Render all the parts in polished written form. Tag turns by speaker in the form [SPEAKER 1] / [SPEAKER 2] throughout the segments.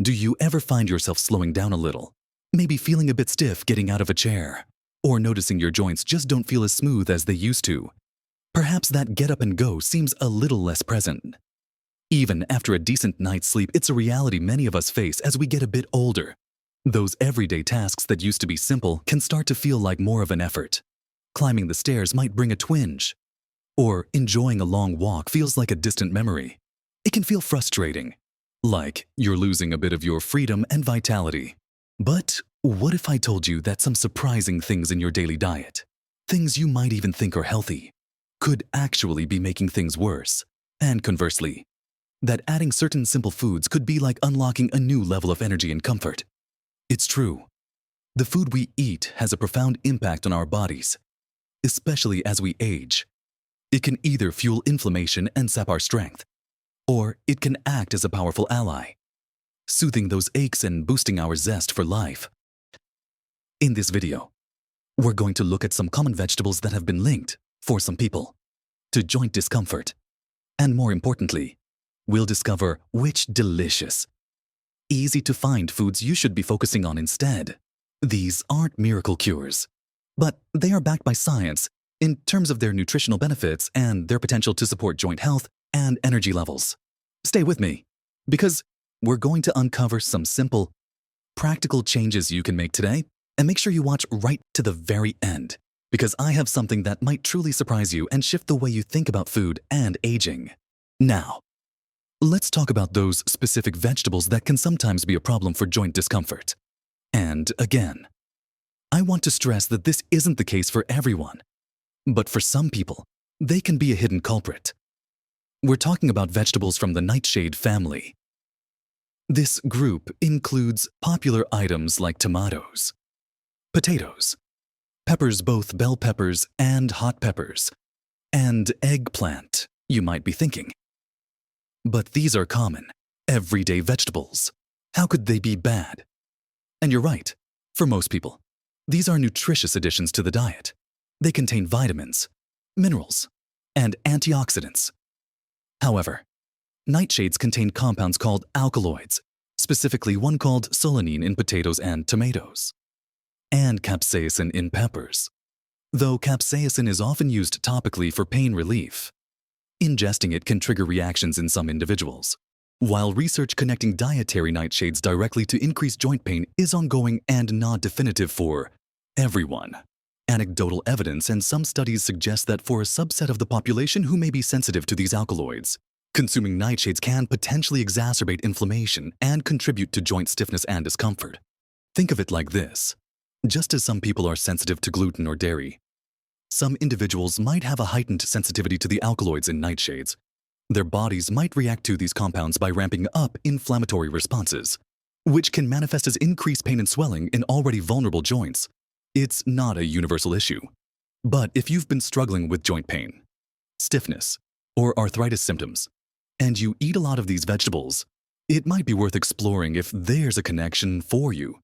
[SPEAKER 1] Do you ever find yourself slowing down a little? Maybe feeling a bit stiff getting out of a chair? Or noticing your joints just don't feel as smooth as they used to? Perhaps that get up and go seems a little less present. Even after a decent night's sleep, it's a reality many of us face as we get a bit older. Those everyday tasks that used to be simple can start to feel like more of an effort. Climbing the stairs might bring a twinge. Or enjoying a long walk feels like a distant memory. It can feel frustrating, like you're losing a bit of your freedom and vitality. But what if I told you that some surprising things in your daily diet, things you might even think are healthy, could actually be making things worse? And conversely, that adding certain simple foods could be like unlocking a new level of energy and comfort. It's true. The food we eat has a profound impact on our bodies, especially as we age. It can either fuel inflammation and sap our strength, or it can act as a powerful ally, soothing those aches and boosting our zest for life. In this video, we're going to look at some common vegetables that have been linked, for some people, to joint discomfort. And more importantly, we'll discover which delicious, easy-to-find foods you should be focusing on instead. These aren't miracle cures, but they are backed by science in terms of their nutritional benefits and their potential to support joint health and energy levels. Stay with me, because we're going to uncover some simple, practical changes you can make today, and make sure you watch right to the very end, because I have something that might truly surprise you and shift the way you think about food and aging. Now, let's talk about those specific vegetables that can sometimes be a problem for joint discomfort. And again, I want to stress that this isn't the case for everyone, but for some people, they can be a hidden culprit. We're talking about vegetables from the nightshade family. This group includes popular items like tomatoes, potatoes, peppers, both bell peppers and hot peppers, and eggplant, you might be thinking. But these are common, everyday vegetables. How could they be bad? And you're right, for most people, these are nutritious additions to the diet. They contain vitamins, minerals, and antioxidants. However, nightshades contain compounds called alkaloids, specifically one called solanine in potatoes and tomatoes, and capsaicin in peppers. Though capsaicin is often used topically for pain relief, ingesting it can trigger reactions in some individuals. While research connecting dietary nightshades directly to increased joint pain is ongoing and not definitive for everyone, anecdotal evidence and some studies suggest that for a subset of the population who may be sensitive to these alkaloids, consuming nightshades can potentially exacerbate inflammation and contribute to joint stiffness and discomfort. Think of it like this. Just as some people are sensitive to gluten or dairy, some individuals might have a heightened sensitivity to the alkaloids in nightshades. Their bodies might react to these compounds by ramping up inflammatory responses, which can manifest as increased pain and swelling in already vulnerable joints. It's not a universal issue. But if you've been struggling with joint pain, stiffness, or arthritis symptoms, and you eat a lot of these vegetables, it might be worth exploring if there's a connection for you.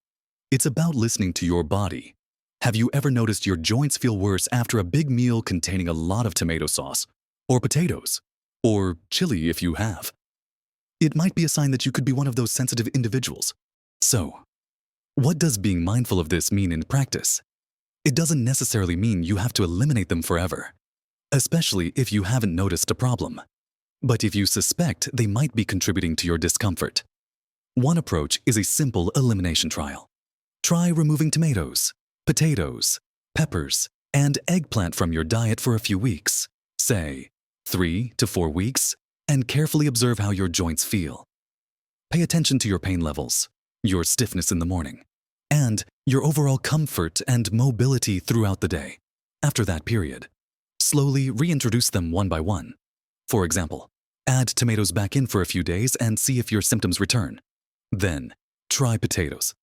[SPEAKER 1] It's about listening to your body. Have you ever noticed your joints feel worse after a big meal containing a lot of tomato sauce, or potatoes, or chili if you have? It might be a sign that you could be one of those sensitive individuals. So, what does being mindful of this mean in practice? It doesn't necessarily mean you have to eliminate them forever, especially if you haven't noticed a problem. But if you suspect they might be contributing to your discomfort, one approach is a simple elimination trial. Try removing tomatoes, potatoes, peppers, and eggplant from your diet for a few weeks, say 3 to 4 weeks, and carefully observe how your joints feel. Pay attention to your pain levels, your stiffness in the morning, and your overall comfort and mobility throughout the day. After that period, slowly reintroduce them one by one. For example, add tomatoes back in for a few days and see if your symptoms return. Then, try potatoes,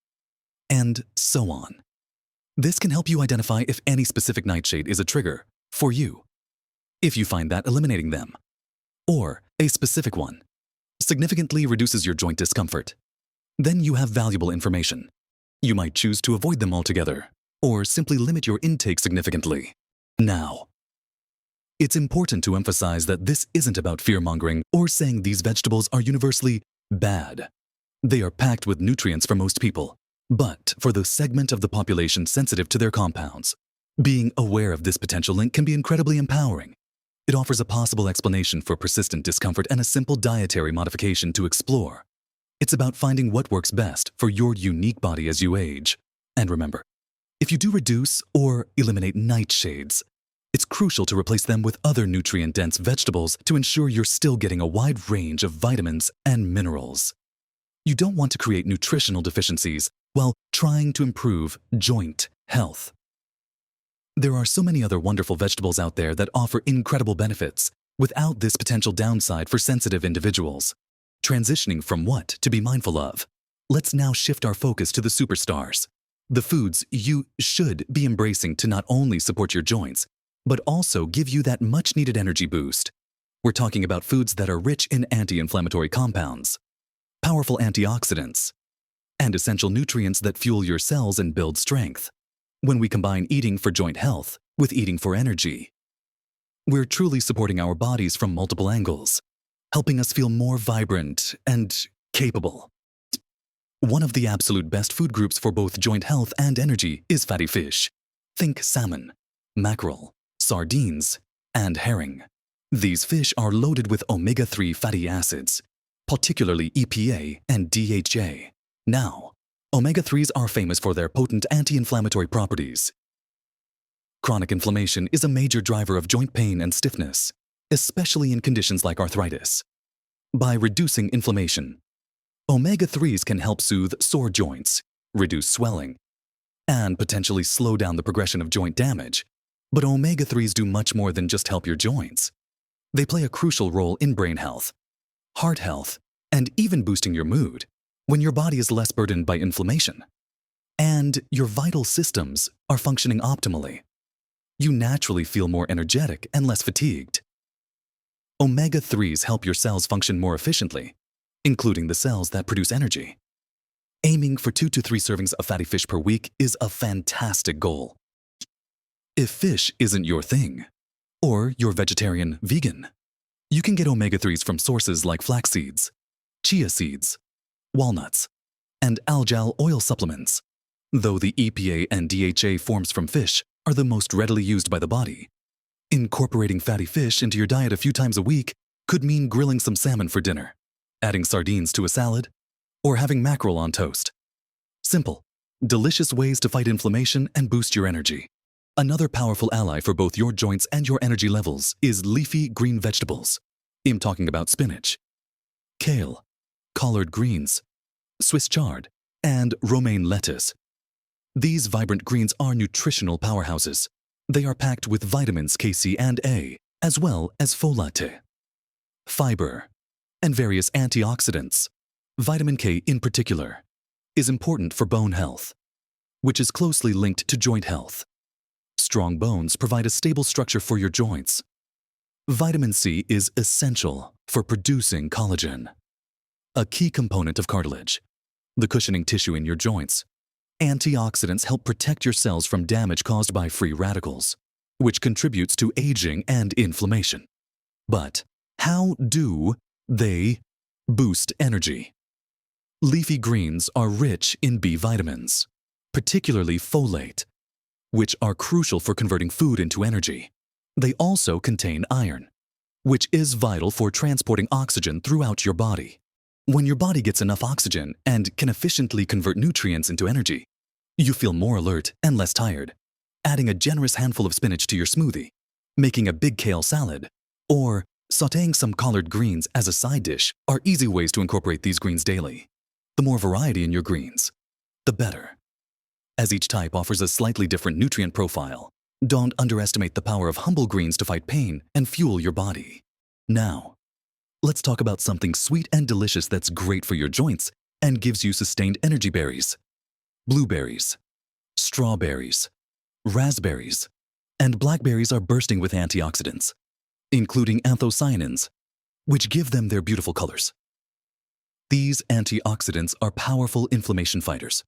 [SPEAKER 1] and so on. This can help you identify if any specific nightshade is a trigger for you. If you find that eliminating them, or a specific one, significantly reduces your joint discomfort, then you have valuable information. You might choose to avoid them altogether, or simply limit your intake significantly. Now, it's important to emphasize that this isn't about fear-mongering or saying these vegetables are universally bad. They are packed with nutrients for most people, but for the segment of the population sensitive to their compounds, being aware of this potential link can be incredibly empowering. It offers a possible explanation for persistent discomfort and a simple dietary modification to explore. It's about finding what works best for your unique body as you age. And remember, if you do reduce or eliminate nightshades, it's crucial to replace them with other nutrient-dense vegetables to ensure you're still getting a wide range of vitamins and minerals. You don't want to create nutritional deficiencies while trying to improve joint health. There are so many other wonderful vegetables out there that offer incredible benefits without this potential downside for sensitive individuals. Transitioning from what to be mindful of, let's now shift our focus to the superstars, the foods you should be embracing to not only support your joints, but also give you that much-needed energy boost. We're talking about foods that are rich in anti-inflammatory compounds, powerful antioxidants, and essential nutrients that fuel your cells and build strength. When we combine eating for joint health with eating for energy, we're truly supporting our bodies from multiple angles, helping us feel more vibrant and capable. One of the absolute best food groups for both joint health and energy is fatty fish. Think salmon, mackerel, sardines, and herring. These fish are loaded with omega-3 fatty acids, particularly EPA and DHA. Now, omega-3s are famous for their potent anti-inflammatory properties. Chronic inflammation is a major driver of joint pain and stiffness, especially in conditions like arthritis. By reducing inflammation, omega-3s can help soothe sore joints, reduce swelling, and potentially slow down the progression of joint damage. But omega-3s do much more than just help your joints. They play a crucial role in brain health, heart health, and even boosting your mood when your body is less burdened by inflammation and your vital systems are functioning optimally. You naturally feel more energetic and less fatigued. Omega-3s help your cells function more efficiently, including the cells that produce energy. Aiming for 2 to 3 servings of fatty fish per week is a fantastic goal. If fish isn't your thing, or you're vegetarian, vegan, you can get omega-3s from sources like flax seeds, chia seeds, walnuts, and algal oil supplements. Though the EPA and DHA forms from fish are the most readily used by the body, incorporating fatty fish into your diet a few times a week could mean grilling some salmon for dinner, adding sardines to a salad, or having mackerel on toast. Simple, delicious ways to fight inflammation and boost your energy. Another powerful ally for both your joints and your energy levels is leafy green vegetables. I'm talking about spinach, kale, collard greens, Swiss chard, and romaine lettuce. These vibrant greens are nutritional powerhouses. They are packed with vitamins K, C, and A, as well as folate, fiber, and various antioxidants. Vitamin K in particular is important for bone health, which is closely linked to joint health. Strong bones provide a stable structure for your joints. Vitamin C is essential for producing collagen, a key component of cartilage, the cushioning tissue in your joints. Antioxidants help protect your cells from damage caused by free radicals, which contributes to aging and inflammation. But how do they boost energy? Leafy greens are rich in B vitamins, particularly folate, which are crucial for converting food into energy. They also contain iron, which is vital for transporting oxygen throughout your body. When your body gets enough oxygen and can efficiently convert nutrients into energy, you feel more alert and less tired. Adding a generous handful of spinach to your smoothie, making a big kale salad, or sautéing some collard greens as a side dish are easy ways to incorporate these greens daily. The more variety in your greens, the better. As each type offers a slightly different nutrient profile, don't underestimate the power of humble greens to fight pain and fuel your body. Now, let's talk about something sweet and delicious that's great for your joints and gives you sustained energy: berries. Blueberries, strawberries, raspberries, and blackberries are bursting with antioxidants, including anthocyanins, which give them their beautiful colors. These antioxidants are powerful inflammation fighters,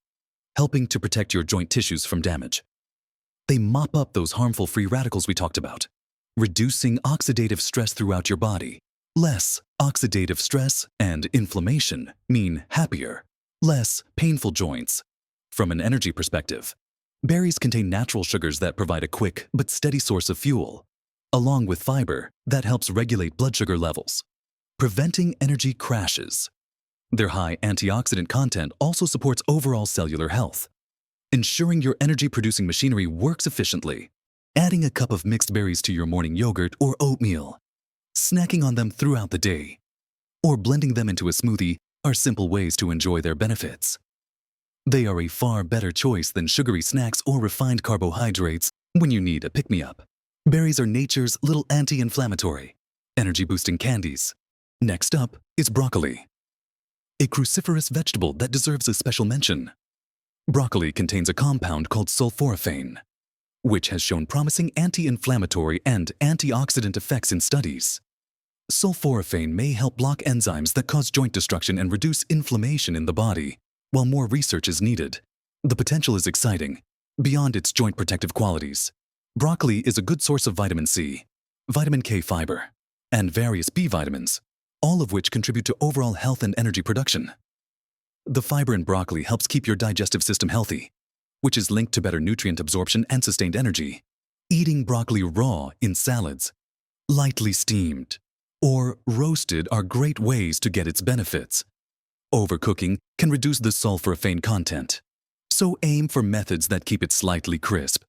[SPEAKER 1] helping to protect your joint tissues from damage. They mop up those harmful free radicals we talked about, reducing oxidative stress throughout your body. Less oxidative stress and inflammation mean happier, less painful joints. From an energy perspective, berries contain natural sugars that provide a quick but steady source of fuel, along with fiber that helps regulate blood sugar levels, preventing energy crashes. Their high antioxidant content also supports overall cellular health, ensuring your energy-producing machinery works efficiently. Adding a cup of mixed berries to your morning yogurt or oatmeal, snacking on them throughout the day, or blending them into a smoothie are simple ways to enjoy their benefits. They are a far better choice than sugary snacks or refined carbohydrates when you need a pick-me-up. Berries are nature's little anti-inflammatory, energy-boosting candies. Next up is broccoli, a cruciferous vegetable that deserves a special mention. Broccoli contains a compound called sulforaphane, which has shown promising anti-inflammatory and antioxidant effects in studies. Sulforaphane may help block enzymes that cause joint destruction and reduce inflammation in the body. While more research is needed, the potential is exciting. Beyond its joint protective qualities, broccoli is a good source of vitamin C, vitamin K fiber, and various B vitamins, all of which contribute to overall health and energy production. The fiber in broccoli helps keep your digestive system healthy, which is linked to better nutrient absorption and sustained energy. Eating broccoli raw in salads, lightly steamed, or roasted are great ways to get its benefits. Overcooking can reduce the sulforaphane content, so aim for methods that keep it slightly crisp.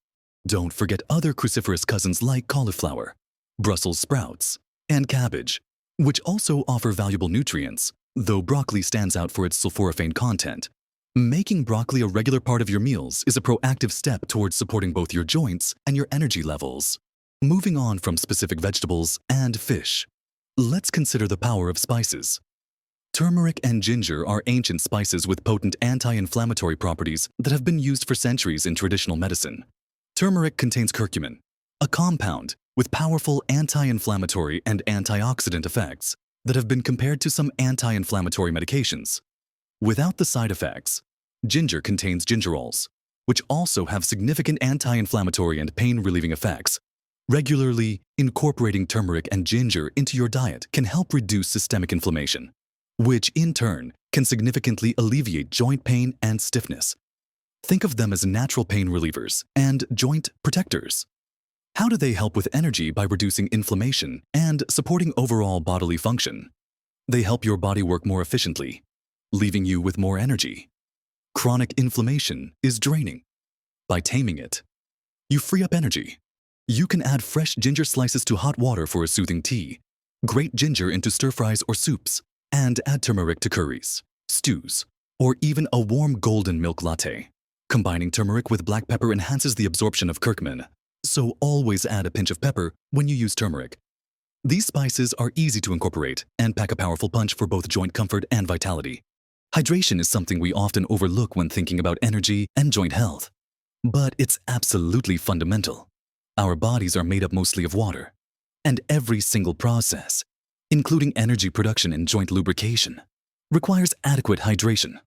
[SPEAKER 1] Don't forget other cruciferous cousins like cauliflower, Brussels sprouts, and cabbage, which also offer valuable nutrients, though broccoli stands out for its sulforaphane content. Making broccoli a regular part of your meals is a proactive step towards supporting both your joints and your energy levels. Moving on from specific vegetables and fish, let's consider the power of spices. Turmeric and ginger are ancient spices with potent anti-inflammatory properties that have been used for centuries in traditional medicine. Turmeric contains curcumin, a compound with powerful anti-inflammatory and antioxidant effects that have been compared to some anti-inflammatory medications. Without the side effects, ginger contains gingerols, which also have significant anti-inflammatory and pain-relieving effects. Regularly incorporating turmeric and ginger into your diet can help reduce systemic inflammation, which in turn can significantly alleviate joint pain and stiffness. Think of them as natural pain relievers and joint protectors. How do they help with energy by reducing inflammation and supporting overall bodily function? They help your body work more efficiently, leaving you with more energy. Chronic inflammation is draining. By taming it, you free up energy. You can add fresh ginger slices to hot water for a soothing tea, grate ginger into stir-fries or soups, and add turmeric to curries, stews, or even a warm golden milk latte. Combining turmeric with black pepper enhances the absorption of curcumin, so always add a pinch of pepper when you use turmeric. These spices are easy to incorporate and pack a powerful punch for both joint comfort and vitality. Hydration is something we often overlook when thinking about energy and joint health, but it's absolutely fundamental. Our bodies are made up mostly of water, and every single process, including energy production and joint lubrication, requires adequate hydration.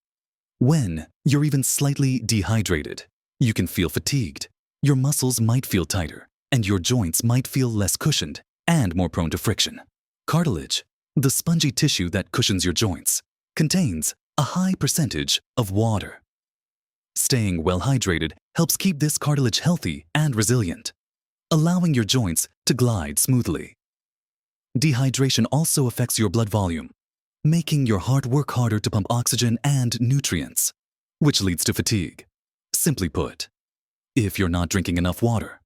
[SPEAKER 1] When you're even slightly dehydrated, you can feel fatigued, your muscles might feel tighter, and your joints might feel less cushioned and more prone to friction. Cartilage, the spongy tissue that cushions your joints, contains a high percentage of water. Staying well hydrated helps keep this cartilage healthy and resilient, allowing your joints to glide smoothly. Dehydration also affects your blood volume, making your heart work harder to pump oxygen and nutrients, which leads to fatigue. Simply put, if you're not drinking enough water,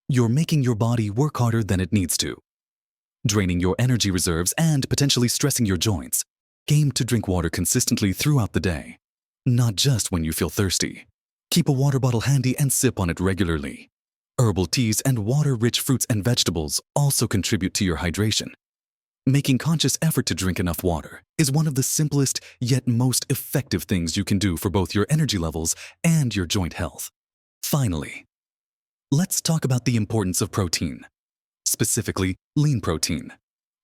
[SPEAKER 1] you're making your body work harder than it needs to, draining your energy reserves and potentially stressing your joints. Aim to drink water consistently throughout the day, not just when you feel thirsty. Keep a water bottle handy and sip on it regularly. Herbal teas and water-rich fruits and vegetables also contribute to your hydration. Making conscious effort to drink enough water is one of the simplest yet most effective things you can do for both your energy levels and your joint health. Finally, let's talk about the importance of protein, specifically lean protein,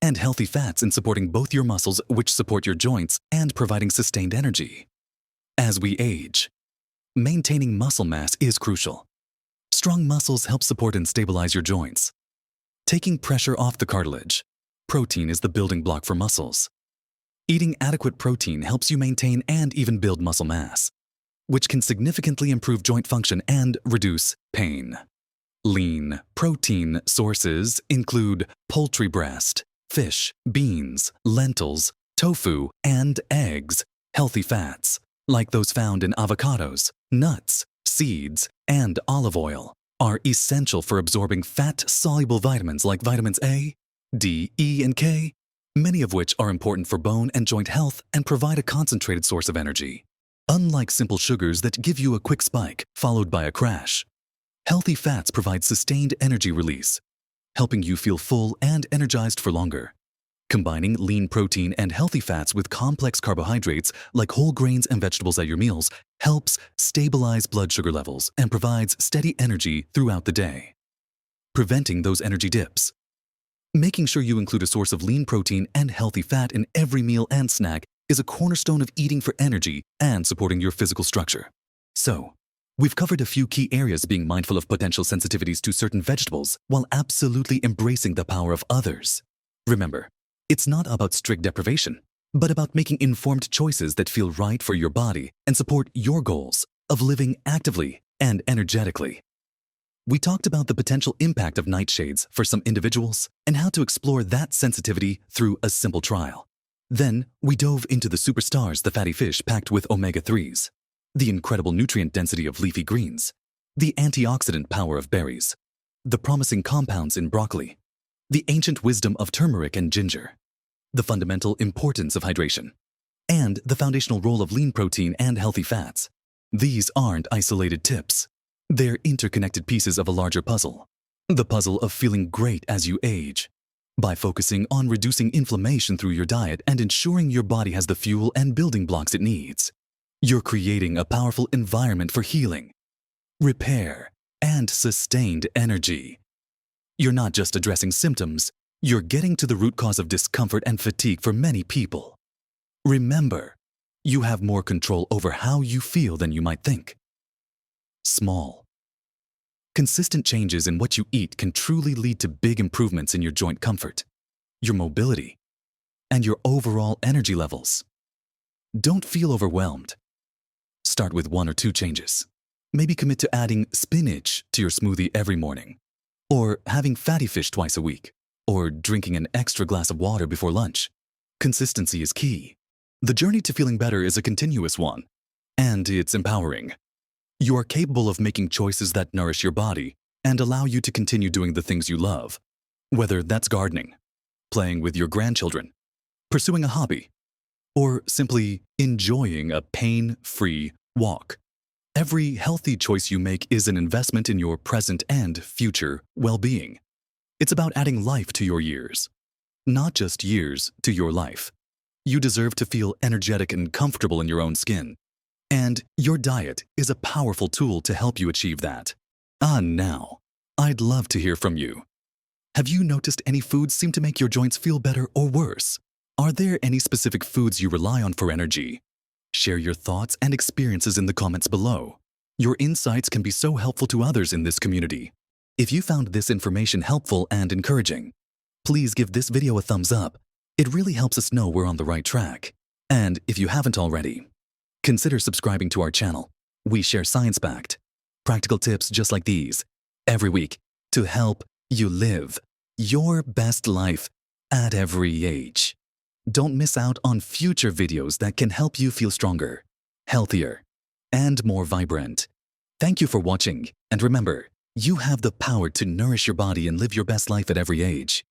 [SPEAKER 1] and healthy fats in supporting both your muscles, which support your joints, and providing sustained energy. As we age, maintaining muscle mass is crucial. Strong muscles help support and stabilize your joints. Taking pressure off the cartilage, protein is the building block for muscles. Eating adequate protein helps you maintain and even build muscle mass, which can significantly improve joint function and reduce pain. Lean protein sources include poultry breast, fish, beans, lentils, tofu, and eggs. Healthy fats, like those found in avocados, nuts, seeds, and olive oil, are essential for absorbing fat-soluble vitamins like vitamins A, D, E, and K, many of which are important for bone and joint health and provide a concentrated source of energy. Unlike simple sugars that give you a quick spike followed by a crash, healthy fats provide sustained energy release, helping you feel full and energized for longer. Combining lean protein and healthy fats with complex carbohydrates like whole grains and vegetables at your meals helps stabilize blood sugar levels and provides steady energy throughout the day. Preventing those energy dips. Making sure you include a source of lean protein and healthy fat in every meal and snack is a cornerstone of eating for energy and supporting your physical structure. So, we've covered a few key areas, being mindful of potential sensitivities to certain vegetables while absolutely embracing the power of others. Remember, it's not about strict deprivation, but about making informed choices that feel right for your body and support your goals of living actively and energetically. We talked about the potential impact of nightshades for some individuals and how to explore that sensitivity through a simple trial. Then, we dove into the superstars, the fatty fish packed with omega-3s, the incredible nutrient density of leafy greens, the antioxidant power of berries, the promising compounds in broccoli, the ancient wisdom of turmeric and ginger, the fundamental importance of hydration, and the foundational role of lean protein and healthy fats. These aren't isolated tips. They're interconnected pieces of a larger puzzle, the puzzle of feeling great as you age. By focusing on reducing inflammation through your diet and ensuring your body has the fuel and building blocks it needs, you're creating a powerful environment for healing, repair, and sustained energy. You're not just addressing symptoms, you're getting to the root cause of discomfort and fatigue for many people. Remember, you have more control over how you feel than you might think. Small, consistent changes in what you eat can truly lead to big improvements in your joint comfort, your mobility, and your overall energy levels. Don't feel overwhelmed. Start with 1 or 2 changes. Maybe commit to adding spinach to your smoothie every morning, or having fatty fish twice a week, or drinking an extra glass of water before lunch. Consistency is key. The journey to feeling better is a continuous one, and it's empowering. You are capable of making choices that nourish your body and allow you to continue doing the things you love, whether that's gardening, playing with your grandchildren, pursuing a hobby, or simply enjoying a pain-free walk. Every healthy choice you make is an investment in your present and future well-being. It's about adding life to your years, not just years to your life. You deserve to feel energetic and comfortable in your own skin. And your diet is a powerful tool to help you achieve that. Now, I'd love to hear from you. Have you noticed any foods seem to make your joints feel better or worse? Are there any specific foods you rely on for energy? Share your thoughts and experiences in the comments below. Your insights can be so helpful to others in this community. If you found this information helpful and encouraging, please give this video a thumbs up. It really helps us know we're on the right track. And if you haven't already, consider subscribing to our channel. We share science-backed, practical tips just like these every week to help you live your best life at every age. Don't miss out on future videos that can help you feel stronger, healthier, and more vibrant. Thank you for watching, and remember, you have the power to nourish your body and live your best life at every age.